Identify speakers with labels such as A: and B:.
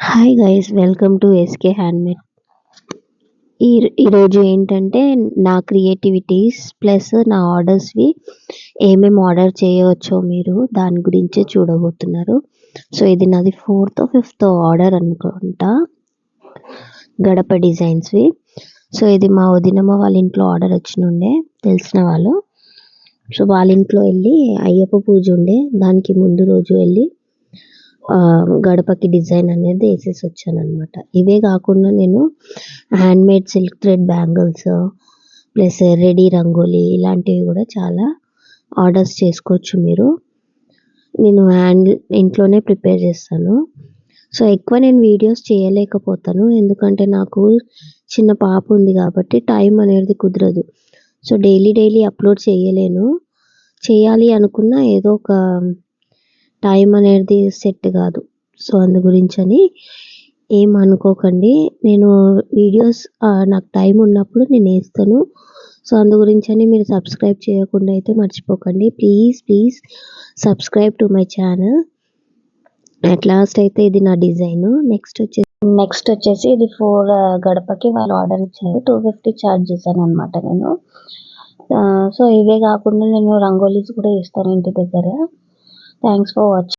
A: Hi guys, welcome to SK handmade. ఈ ఈరోజు ఏంటంటే నా క్రియేటివిటీస్ ప్లస్ నా ఆర్డర్స్వి ఏమేమి ఆర్డర్ చేయవచ్చో మీరు దాని గురించే చూడబోతున్నారు. సో ఇది నాది 4th or 5th ఆర్డర్ అనుకుంటా, గడప డిజైన్స్వి. సో ఇది మా వదినమ్మ వాళ్ళ ఇంట్లో ఆర్డర్ వచ్చినుండే, తెలిసిన వాళ్ళు. సో వాళ్ళ ఇంట్లో వెళ్ళి అయ్యప్ప పూజ ఉండే, దానికి ముందు రోజు వెళ్ళి గడపకి డిజైన్ అనేది వేసేసి వచ్చాను అనమాట. ఇవే కాకుండా నేను handmade silk thread bangles plus ready rangoli ఇలాంటివి కూడా చాలా ఆర్డర్స్ చేసుకోవచ్చు మీరు. నేను ఇంట్లోనే ప్రిపేర్ చేస్తాను. సో ఎక్కువ నేను వీడియోస్ చేయలేకపోతాను, ఎందుకంటే నాకు చిన్న పాప ఉంది కాబట్టి టైం అనేది కుదరదు. సో డైలీ అప్లోడ్ చేయలేను. చేయాలి అనుకున్న ఏదో ఒక టైం అనేది సెట్ కాదు. సో అందు గురించని ఏం అనుకోకండి. నేను వీడియోస్ నాకు టైం ఉన్నప్పుడు నేను వేస్తాను. సో అందు గురించని మీరు సబ్స్క్రైబ్ చేయకుండా అయితే మర్చిపోకండి. Please subscribe to my channel. At last అయితే ఇది నా డిజైన్. నెక్స్ట్ వచ్చేసి ఇది 4 గడపకి వాళ్ళు ఆర్డర్ ఇచ్చారు. 250 ఛార్జ్ చేశాను అనమాట నేను. సో ఇవే కాకుండా నేను రంగోలీస్ కూడా వేస్తాను ఇంటి దగ్గర. Thanks for watching.